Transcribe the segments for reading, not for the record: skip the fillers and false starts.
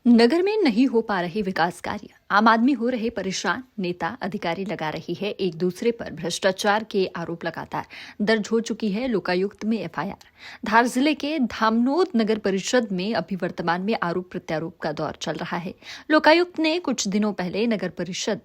नगर में नहीं हो पा रहे विकास कार्य, आम आदमी हो रहे परेशान, नेता अधिकारी लगा रही है एक दूसरे पर भ्रष्टाचार के आरोप। लगातार दर्ज हो चुकी है लोकायुक्त में एफआईआर। धार जिले के धामनोद नगर परिषद में अभी वर्तमान में आरोप प्रत्यारोप का दौर चल रहा है। लोकायुक्त ने कुछ दिनों पहले नगर परिषद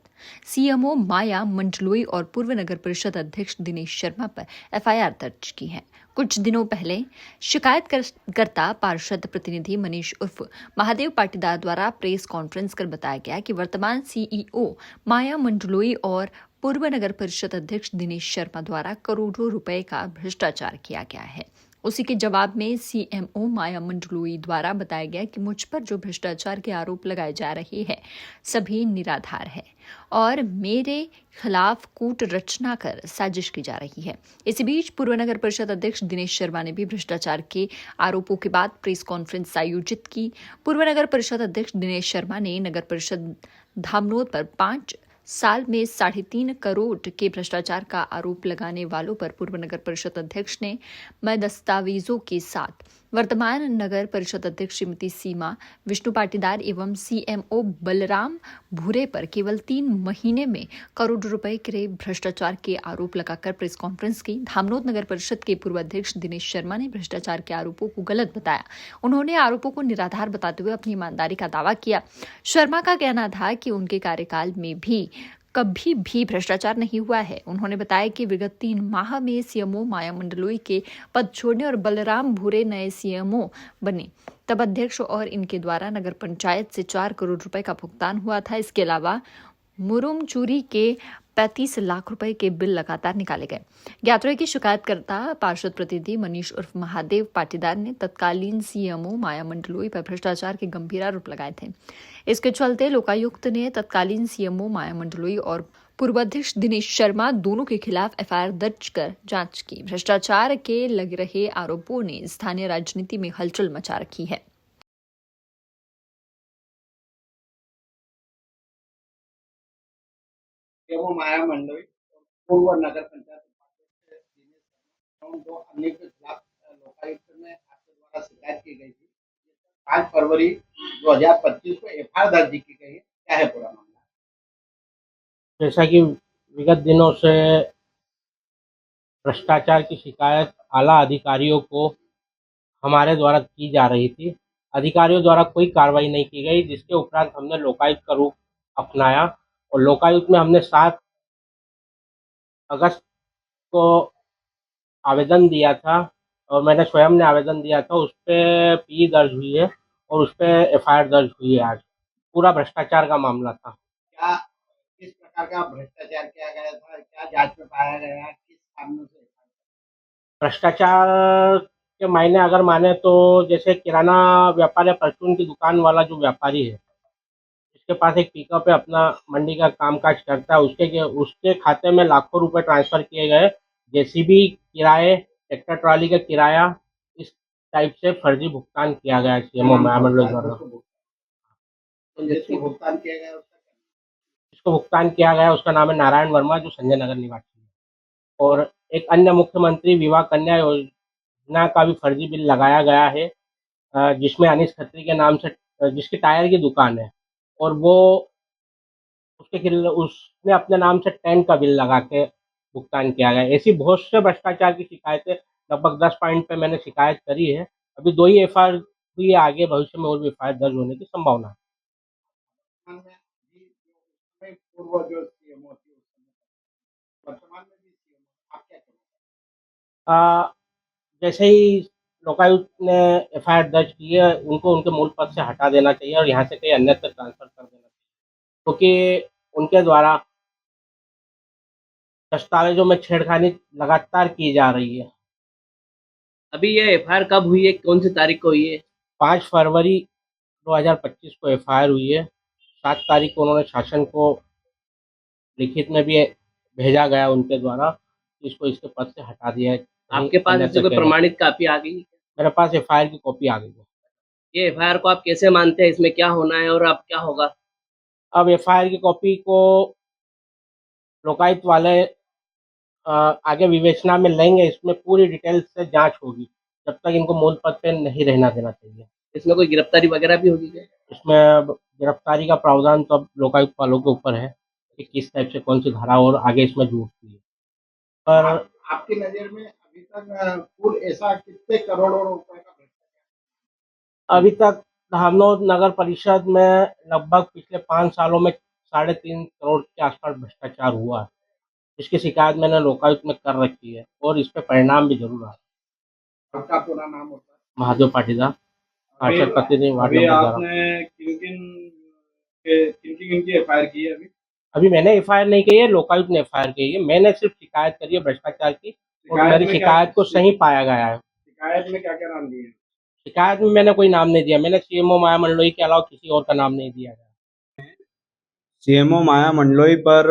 सीएमओ माया मंडलोई और पूर्व नगर परिषद अध्यक्ष दिनेश शर्मा पर एफआईआर दर्ज की है। कुछ दिनों पहले शिकायतकर्ता पार्षद प्रतिनिधि मनीष उर्फ महादेव पाटीदार द्वारा प्रेस कॉन्फ्रेंस कर बताया गया कि वर्तमान सीईओ माया मंडलोई और पूर्व नगर परिषद अध्यक्ष दिनेश शर्मा द्वारा करोड़ों रुपए का भ्रष्टाचार किया गया है। उसी के जवाब में सीएमओ माया मंडलोई द्वारा बताया गया कि मुझ पर जो भ्रष्टाचार के आरोप लगाए जा रहे हैं सभी निराधार है और मेरे खिलाफ कूट रचना कर साजिश की जा रही है। इसी बीच पूर्व नगर परिषद अध्यक्ष दिनेश शर्मा ने भी भ्रष्टाचार के आरोपों के बाद प्रेस कॉन्फ्रेंस आयोजित की। पूर्व नगर परिषद अध्यक्ष दिनेश शर्मा ने नगर परिषद धामनोद पर 5 साल में 3.5 करोड़ के भ्रष्टाचार का आरोप लगाने वालों पर पूर्व नगर परिषद अध्यक्ष ने दस्तावेजों के साथ वर्तमान नगर परिषद अध्यक्ष श्रीमती सीमा विष्णु पाटीदार एवं सीएमओ बलराम भूरे पर केवल 3 महीने में करोड़ रुपए के भ्रष्टाचार के आरोप लगाकर प्रेस कॉन्फ्रेंस की। धामनोद नगर परिषद के पूर्व अध्यक्ष दिनेश शर्मा ने भ्रष्टाचार के आरोपों को गलत बताया। उन्होंने आरोपों को निराधार बताते हुए अपनी ईमानदारी का दावा किया। शर्मा का कहना था कि उनके कार्यकाल में भी कभी भी भ्रष्टाचार नहीं हुआ है। उन्होंने बताया कि विगत 3 माह में सीएमओ माया मंडलोई के पद छोड़ने और बलराम भूरे नए सीएमओ बने तब अध्यक्ष और इनके द्वारा नगर पंचायत से 4 करोड़ रुपए का भुगतान हुआ था। इसके अलावा मुरुम चूरी के 35 लाख रुपए के बिल लगातार निकाले गए। ज्ञात रहे की शिकायतकर्ता पार्षद प्रतिनिधि मनीष उर्फ महादेव पाटीदार ने तत्कालीन सीएमओ माया मंडलोई पर भ्रष्टाचार के गंभीर आरोप लगाए थे। इसके चलते लोकायुक्त ने तत्कालीन सीएमओ माया मंडलोई और पूर्वाध्यक्ष दिनेश शर्मा दोनों के खिलाफ एफआईआर दर्ज कर जांच की। भ्रष्टाचार के लग रहे आरोपों ने स्थानीय राजनीति में हलचल मचा रखी है। वो माया मंडलोई पूर्व नगर पंचायत दो अन्य के खिलाफ लोकायुक्त में आपके द्वारा शिकायत की गई थी। 5 फरवरी 2025 को एफआईआर दर्ज की गई है। क्या है पूरा मामला? जैसा कि विगत दिनों से भ्रष्टाचार की शिकायत आला अधिकारियों को हमारे द्वारा की जा रही थी। अधिकारियों द्वारा कोई कार्रवाई नहीं की गई, जिसके उपरांत हमने लोकायुक्त का रूप अपनाया और लोकायुक्त में हमने 7 अगस्त को आवेदन दिया था और मैंने स्वयं ने आवेदन दिया था। उस पर पी दर्ज हुई है और उस पर एफआईआर दर्ज हुई है। आज पूरा भ्रष्टाचार का मामला था। क्या किस प्रकार का भ्रष्टाचार किया गया था? क्या जांच में पाया गया? किस कारणों से? भ्रष्टाचार के मायने अगर माने तो जैसे किराना व्यापार या परचून की दुकान वाला जो व्यापारी है, उसके पास एक पिकअप है, अपना मंडी का कामकाज करता है, उसके खाते में लाखों रुपए ट्रांसफर किए गए। जेसीबी किराए, ट्रैक्टर ट्रॉली का किराया, इस टाइप से फर्जी भुगतान किया गया है सीएमओ महामंडल द्वारा। तो जिसको भुगतान किया गया जिसको भुगतान किया गया उसका नाम है नारायण वर्मा, जो संजय नगर निवासी है। और एक अन्य मुख्यमंत्री विवाह कन्या योजना का भी फर्जी बिल लगाया गया है, जिसमें अनीस खत्री के नाम से, जिसकी टायर की दुकान है और वो उसने अपने नाम से टेंट का बिल लगा के भुगतान किया गया। ऐसी बहुत से भ्रष्टाचार की शिकायतें, लगभग 10 पॉइंट पे मैंने शिकायत करी है। अभी 2 ही एफआईआर हुई है, आगे भविष्य में और भी एफआईआर दर्ज होने की संभावना है। पूर्व जो सीएमओ थी वर्तमान में भी सीएमओ, आप क्या करेंगे? जैसे ही लोकायुक्त ने एफआईआर दर्ज की है, उनको उनके मूल पद से हटा देना चाहिए और यहाँ से कहीं अन्यत्र ट्रांसफर कर देना चाहिए, क्योंकि उनके द्वारा दस्तावेजों में छेड़खानी लगातार की जा रही है। अभी ये एफआईआर कब हुई है, कौन सी तारीख को हुई है? 5 फरवरी 2025 को एफआईआर हुई है। 7 तारीख को उन्होंने शासन को लिखित में भी भेजा गया उनके द्वारा, इसको इसके पद से हटा दिया है। आपके पास इससे कोई प्रमाणित कॉपी आ गई? मेरे पास एफआईआर की कॉपी आ गई है। ये एफआईआर को आप कैसे मानते हैं, इसमें क्या होना है और अब क्या होगा? अब एफआईआर की कॉपी को लोकायुक्त वाले आगे विवेचना में लेंगे। इसमें पूरी डिटेल से जांच होगी, जब तक इनको मूल पद पे नहीं रहना देना चाहिए। इसमें कोई गिरफ्तारी वगैरह भी होगी क्या? इसमें गिरफ्तारी का प्रावधान तो अब लोकायुक्त वालों के ऊपर है कि किस टाइप से कौन सी धारा और आगे इसमें जुड़ती है। पर आपकी नजर में अभी तक कुल ऐसा कितने करोड़ों रुपए का भ्रष्टाचार? अभी तक धामनोद नगर परिषद में लगभग पिछले 5 सालों में 3.5 करोड़ के आसपास भ्रष्टाचार हुआ है। इसकी शिकायत मैंने लोकायुक्त में कर रखी है और इस पे परिणाम भी जरूर आए। आपका पूरा नाम होता है? महादेव पाटीदार, पार्षद प्रतिनिधि वार्ड अभी नंबर 12। आपने किन की एफआईआर की है? अभी मैंने एफआईआर नहीं की है, लोकायुक्त ने एफआईआर की है। मैंने सिर्फ शिकायत करी है भ्रष्टाचार की और मेरी शिकायत को सही पाया गया है। शिकायत में क्या क्या नाम दिए हैं? शिकायत में मैंने कोई नाम नहीं दिया। मैंने सीएमओ माया मंडलोई के अलावा किसी और का नाम नहीं दिया गया। सीएमओ माया मंडलोई पर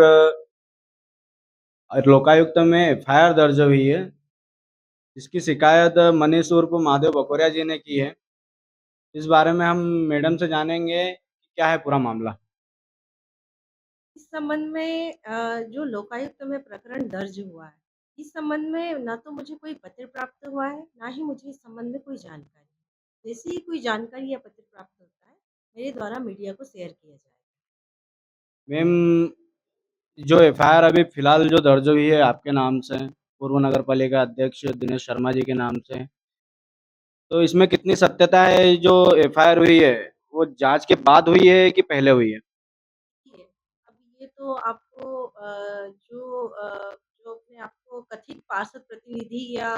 लोकायुक्त में एफआईआर दर्ज हुई है। इसकी शिकायत मनीष उर्फ महादेव बकोरिया जी ने की है। इस बारे में हम मैडम से जानेंगे कि क्या है पूरा मामला। इस संबंध में जो लोकायुक्त में प्रकरण दर्ज हुआ है, इस संबंध में ना तो मुझे कोई पत्र प्राप्त हुआ है, ना ही मुझे इस संबंध में कोई जानकारी। जैसे ही कोई जानकारी या पत्र प्राप्त होता है, मेरे द्वारा मीडिया को शेयर किया जाएगा। मैम, जो एफआईआर अभी फिलहाल जो दर्ज हुई है आपके नाम से, पूर्व नगर पालिका अध्यक्ष दिनेश शर्मा जी के नाम से, तो इसमें कितनी सत्यता है? जो एफआईआर हुई है वो जांच के बाद हुई है कि पहले हुई है? देखिए, अब ये तो आपको जो अपने आप को कथित पार्षद प्रतिनिधि या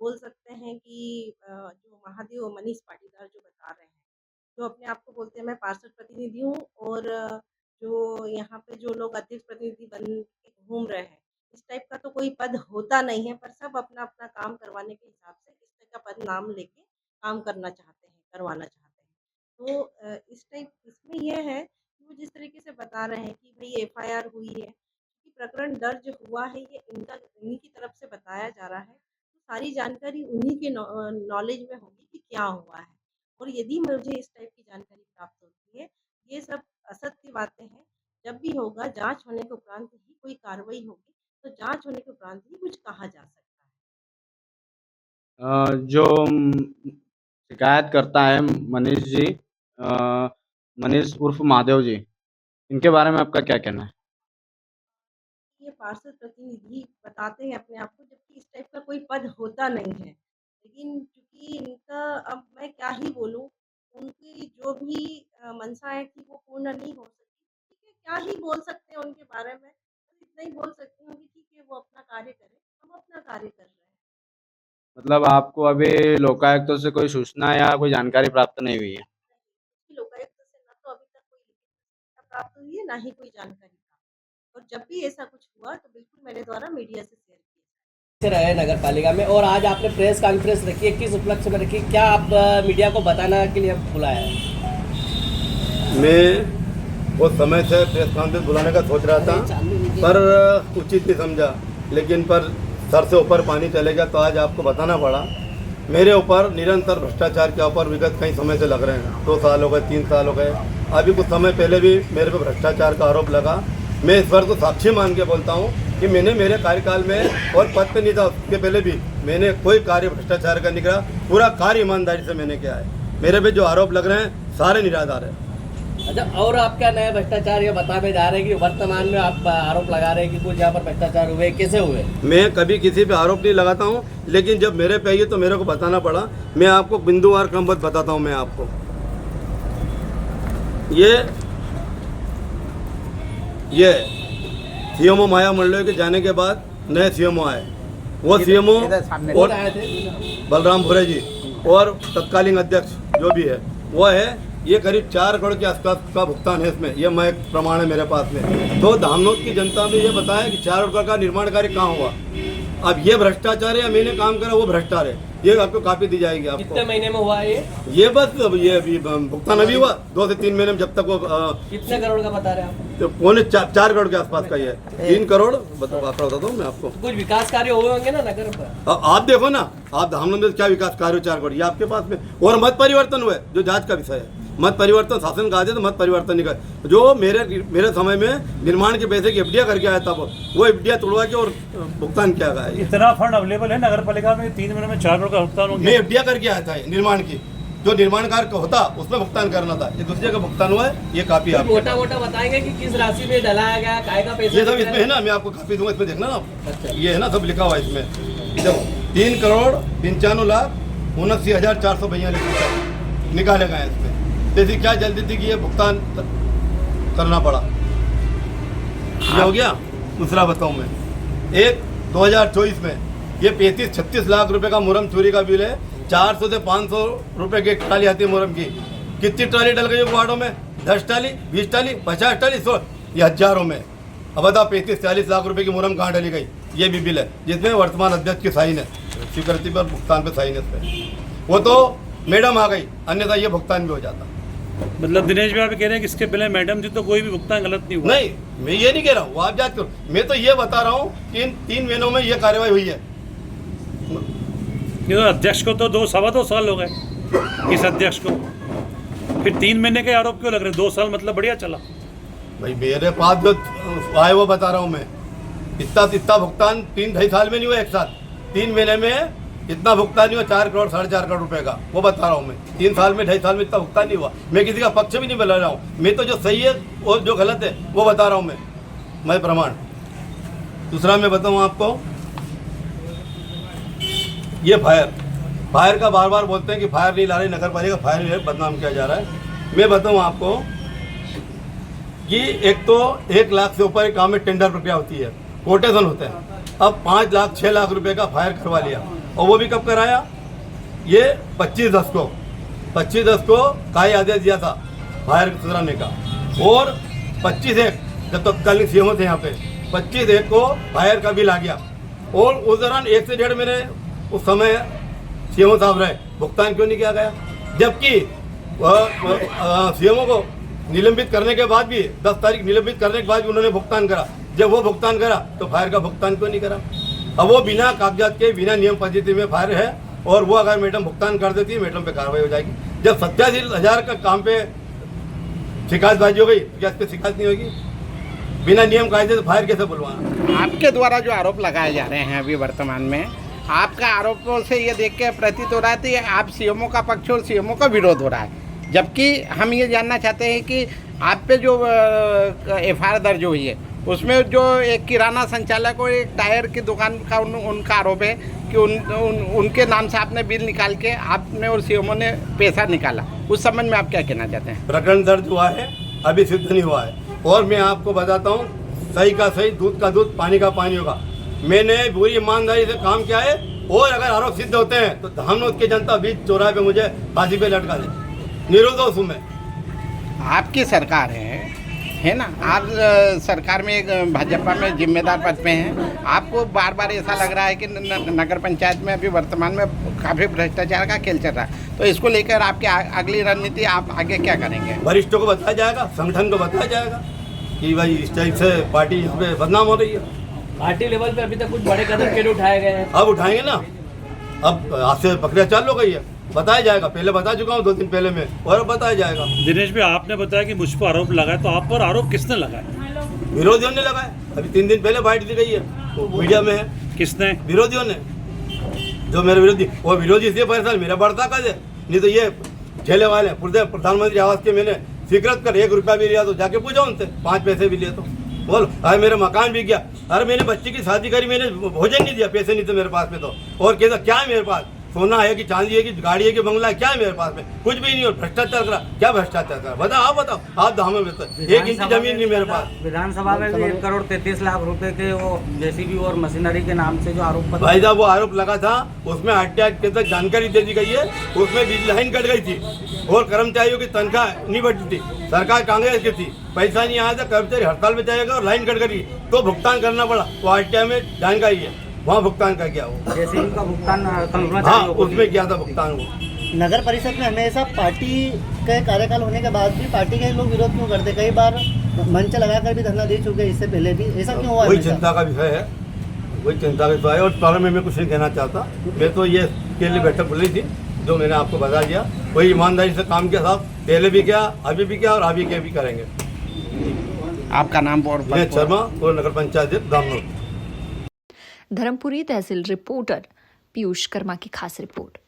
बोल सकते हैं कि जो महादेव मनीष पाटीदार जो बता रहे हैं, जो अपने आप को बोलते हैं मैं पार्षद प्रतिनिधि हूँ और जो यहाँ पे जो लोग अध्यक्ष प्रतिनिधि बन के घूम रहे हैं, इस टाइप का तो कोई पद होता नहीं है, पर सब अपना-अपना काम करवाने के हिसाब से इस तरह का पद नाम लेके काम करना चाहते हैं, करवाना चाहते हैं। तो इस टाइप इसमें ये है कि वो जिस तरीके से बता रहे हैं कि भई एफआईआर हुई है, कि प्रकरण दर्ज हुआ है, ये इन्हीं की तरफ से बताया जा रहा है। तो सारी जानकारी उन्हीं के नॉलेज में होगी कि क्या हुआ है। और यदि मुझे इस टाइप की जानकारी प्राप्त होती है, ये सब असत्य बातें हैं। जब भी होगा जाँच होने के उपरांत ही कोई कार्रवाई होगी, तो जाँच होने के उपरांत ही कुछ कहा जा सकता है। जो शिकायत करता है मनीष जी, मनीष उर्फ महादेव जी, इनके बारे में आपका क्या कहना है? ये पार्षद प्रतिनिधि बताते हैं अपने आप को, जबकि इस टाइप का कोई पद होता नहीं है। लेकिन चूँकि इनका अब मैं क्या ही बोलूँ, उनकी जो भी मंशाएँ थी वो पूर्ण नहीं हो सकी। ठीक है, क्या ही बोल सकते हैं उनके बारे में? बस इतना ही बोल सकती हूँ कि ठीक है, वो अपना कार्य करें, हम अपना कार्य कर रहे हैं। मतलब आपको अभी लोकायुक्तों से कोई सूचना या कोई जानकारी प्राप्त नहीं हुई है? कि लोकायुक्त से ना तो अभी तक कोई लिखित सूचना प्राप्त हुई है, ना ही कोई जानकारी प्राप्त। और जब भी ऐसा कुछ हुआ तो बिल्कुल मेरे द्वारा मीडिया से शेयर किया जाएगा। से रहे नगर पालिका में और आज आपने प्रेस कॉन्फ्रेंस रखी है, किस उपलक्ष्य में रखी? क्या आप मीडिया को बताने के लिए बुलाया है? मैं वो समय से प्रेस कॉन्फ्रेंस बुलाने का सोच रहा था, पर उचित नहीं समझा। लेकिन पर सर से ऊपर पानी चले गया तो आज आपको बताना पड़ा। मेरे ऊपर निरंतर भ्रष्टाचार के ऊपर विगत कई समय से लग रहे हैं। 2 साल हो गए, 3 साल हो गए। अभी कुछ समय पहले भी मेरे पे भ्रष्टाचार का आरोप लगा। मैं इस बार को साक्षी मान के बोलता हूँ कि मैंने मेरे कार्यकाल में और पद पे नहीं था, उसके पहले भी मैंने कोई कार्य भ्रष्टाचार का नहीं करा। पूरा कार्य ईमानदारी से मैंने किया है। मेरे पे जो आरोप लग रहे हैं सारे निराधार हैं। अच्छा, और आप क्या नया भ्रष्टाचार ये बताने जा रहे हैं कि वर्तमान में आप आरोप लगा रहे हैं कि कुछ यहाँ पर भ्रष्टाचार हुए, कैसे हुए? मैं कभी किसी पे आरोप नहीं लगाता हूँ, लेकिन जब मेरे पे आई है तो मेरे को बताना पड़ा। मैं आपको बिंदुवार क्रमबद्ध बताता हूँ। मैं आपको ये सीएमओ माया मंडलोई के जाने के बाद नए सीएमओ आए। वो सीएमओ और आए थे? बलराम भुरे जी और तत्कालीन अध्यक्ष जो भी है वो है। ये करीब 4 करोड़ के आसपास का भुगतान है इसमें। ये मैं प्रमाण है मेरे पास में। तो धामनोद की जनता ने ये बताया कि 4 करोड़ का निर्माण कार्य कहाँ हुआ। अब ये भ्रष्टाचार है या मैंने काम करा वो भ्रष्टाचार है। ये आपको कापी दी जाएगी आपको। कितने महीने में हुआ ये बस ये अभी भुगतान अभी हुआ 2 से 3 महीने में। जब तक वो कितने करोड़ का बता रहे हैं आप? तो 4 करोड़ के आसपास का ये है। 3 करोड़ बताता हूँ मैं आपको। कुछ विकास कार्य हुए होंगे ना नगर पर? आप देखो ना, आप धामनोद में क्या विकास कार्य 4 करोड़ ये आपके पास में। और मत परिवर्तन हुए जो जांच का विषय है। मत परिवर्तन शासन का आदेश तो मत परिवर्तन नहीं कर। जो मेरे समय में निर्माण के पैसे की एफडीआई करके आया था वो एफडीआई तोड़वा के और भुगतान किया गया है। इतना फंड अवेलेबल है नगर पालिका में 3 महीने में 4 करोड़ का भुगतान हो मैं गया। एफडीआई करके आया था निर्माण की। जो निर्माण कार्य का होता उसमें भुगतान करना था, ये दूसरे का भुगतान हुआ है, ये काफी आप मोटा मोटा बताएंगे कि किस राशि में डलाया गया, काय का पैसा ये सब कितना इसमें है ना, मैं आपको काफी दूंगा, इसमें देखना ना आप। अच्छा। ये है ना, सब लिखा हुआ है इसमें। जब 3,95,79,442 निकाले गए इसमें, तो इसकी क्या जल्दी थी कि ये भुगतान करना पड़ा, ये हो गया। दूसरा बताऊं मैं, एक 2024 में ये 35-36 लाख रुपए का मुरम चोरी का बिल है। 400 से 500 रुपए की ट्राली आती है मुरम की। कितनी ट्राली डल गई वार्डों में? 10 ट्राली, 20 ट्राली, 50 ट्राली, 100, ये हजारों में। अब बताओ 35-40 लाख रुपए की मुरम कहाँ डली गई? ये भी बिल है जिसमें वर्तमान अध्यक्ष की साइन है, स्वीकृति पर भुगतान पे साइन है इस पे। वो तो मैडम आ गई, अन्यथा ये भुगतान भी हो जाता। मतलब दिनेश भाई आप कह रहे हैं कि इसके पहले मैडम थी तो कोई भी भुगतान गलत नहीं हुआ? नहीं, मैं ये नहीं कह रहा हूँ, वो आप जांच करो। मैं तो ये बता रहा हूँ कि इन 3 महीनों में ये कार्रवाई हुई है। ये तो अध्यक्ष को तो 2-2.25 साल हो गए इस अध्यक्ष को, फिर 3 महीने के आरोप क्यों लग रहे हैं? 2 साल मतलब बढ़िया चला। भाई मेरे पास जो आए वो बता रहा हूँ मैं। इतना भुगतान 3-2.5 साल में नहीं हुआ एक साथ, 3 महीने में इतना भुगतान नहीं हुआ, 4 करोड़ 4.5 करोड़ रुपए का, वो बता रहा हूँ मैं। 3 साल में 2.5 साल में इतना भुगतान नहीं हुआ। मैं किसी का पक्ष भी नहीं बता रहा हूँ, मैं तो जो सही है और जो गलत है वो बता रहा हूँ मैं प्रमाण। दूसरा मैं बताऊँ आपको, ये फायर का बार बार बोलते हैं कि फायर नहीं ला रही नगर पालिका, फायर नहीं ला रही, बदनाम किया जा रहा है। मैं बताऊँ आपको कि एक तो 1 लाख से ऊपर काम में टेंडर प्रक्रिया होती है, कोटेशन होते हैं। अब 5 लाख 6 लाख रुपए का फायर करवा लिया, और वो भी कब कराया? ये 25/10 को 25/10 को काय आदेश दिया था फायर सुधराने का, और 25/1 जब तत्कालीन सीएम थे यहाँ पे, 25/1 को फायर का बिल आ गया। और उस दौरान 1 से 1.5 महीने उस समय सीएम साहब रहे, भुगतान क्यों नहीं किया गया? जबकि सीएम को निलंबित करने के बाद भी 10 तारीख निलंबित करने के बाद भी उन्होंने भुगतान करा। जब वो भुगतान करा तो फायर का भुगतान क्यों नहीं करा? अब वो बिना कागजात के, बिना नियम पद्धति में फायर है, और वो अगर मैडम भुगतान कर देती है, मैडम पे कार्रवाई हो जाएगी। जब 87,000 का काम पे शिकायतबाजी हो गई, क्या इस पे शिकायत नहीं होगी? बिना नियम कायदे से फायर कैसे बुलवाना? आपके द्वारा जो आरोप लगाए जा रहे हैं अभी वर्तमान में, आपका आरोपों से ये देख के प्रतीत हो रहा है कि आप सीएमओ का पक्ष और सीएमओ का विरोध हो रहा है। जबकि हम ये जानना चाहते हैं कि आप पे जो एफआईआर दर्ज हुई है उसमें जो एक किराना संचालक और एक टायर की दुकान का उनका आरोप है कि उनके नाम से आपने बिल निकाल के आपने और सीएमओ ने पैसा निकाला। उस संबंध में आप क्या कहना चाहते हैं? प्रकरण दर्ज हुआ है, अभी सिद्ध नहीं हुआ है। और मैं आपको बताता हूँ, सही का सही, दूध का दूध, पानी का पानी होगा। मैंने पूरी ईमानदारी से काम किया है, और अगर आरोप सिद्ध होते हैं तो धामनोद की जनता बीच चौराहे पे मुझे फांसी पे लटका दे, निर्दोष हूँ मैं। आपकी सरकार है ना? आप सरकार में एक भाजपा में जिम्मेदार पद पे हैं। आपको बार बार ऐसा लग रहा है कि नगर पंचायत में अभी वर्तमान में काफ़ी भ्रष्टाचार का खेल चल रहा है, तो इसको लेकर आपकी अगली रणनीति आप आगे क्या करेंगे? वरिष्ठों को बताया जाएगा, संगठन को बताया जाएगा कि भाई इस टाइप से पार्टी इसमें बदनाम हो रही है। पार्टी लेवल पे अभी तक कुछ बड़े कदम क्यों उठाए गए हैं? अब उठाएंगे ना, अब आज से प्रक्रिया चालू हो गई है, बताया जाएगा। पहले बता चुका हूँ 2 दिन पहले में, और बताया जाएगा। दिनेश भाई आपने बताया कि मुझ पर आरोप लगाया, तो आप पर आरोप किसने लगाया? विरोधियों ने लगाया। अभी 3 दिन पहले बाइट दी गई है, वो मीडिया में है। किसने? विरोधियों ने, जो मेरे विरोधी, वो विरोधी इसलिए परेशान, मेरा बढ़ता कद है, नहीं तो ये ठेले वाले प्रधानमंत्री आवास के मैंने स्वीकृत कर 1 रुपया भी लिया तो जाके पूछो उनसे, 5 पैसे भी लिए तो बोल। अरे मेरा मकान भी गया, अरे मैंने बच्ची की शादी करी, मैंने भोजन नहीं दिया, पैसे नहीं थे मेरे पास में तो। और कहता क्या है मेरे पास? सोना है कि चांदी है कि गाड़ी है कि बंगला है, क्या है मेरे पास में? कुछ भी नहीं। और भ्रष्टाचार करा, क्या भ्रष्टाचार करा? बताओ आप धामों में 1 इंच जमीन नहीं मेरे पास। विधानसभा में भी 1 करोड़ 33 लाख रुपए के वो जेसीबी और मशीनरी के नाम से जो आरोप भाई साहब वो आरोप लगा था, उसमें आरटीआई के तहत जानकारी दे दी गई है, उसमें बिजली लाइन कट गई थी और कर्मचारियों की तनख्वाह नहीं बढ़ती थी। सरकार कांग्रेस की थी, पैसा नहीं आया था, कर्मचारी हड़ताल पे जाएगा और लाइन कट गई तो भुगतान करना पड़ा। वो आरटीआई में जानकारी है, वहाँ भुगतान कर गया वो, जेसीबी का भुगतान। हाँ, उसमें किया था भुगतान वो। नगर परिषद में हमेशा पार्टी के कार्यकाल होने के बाद भी पार्टी के लोग विरोध क्यों करते? कई बार मंच लगाकर भी धरना दे चुके, इससे पहले भी ऐसा क्यों हुआ? वही चिंता का विषय है, वही चिंता का विषय है। और इस बारे में मैं कुछ नहीं कहना चाहता। मैं तो ये के लिए बैठक बुलाई थी, जो मैंने आपको बता दिया। वही ईमानदारी से काम किया साहब, पहले भी किया, अभी भी किया और अभी के भी करेंगे। आपका नाम? और शर्मा, और नगर पंचायत धामनोद। धर्मपुरी तहसील रिपोर्टर पीयूष कर्मा की खास रिपोर्ट।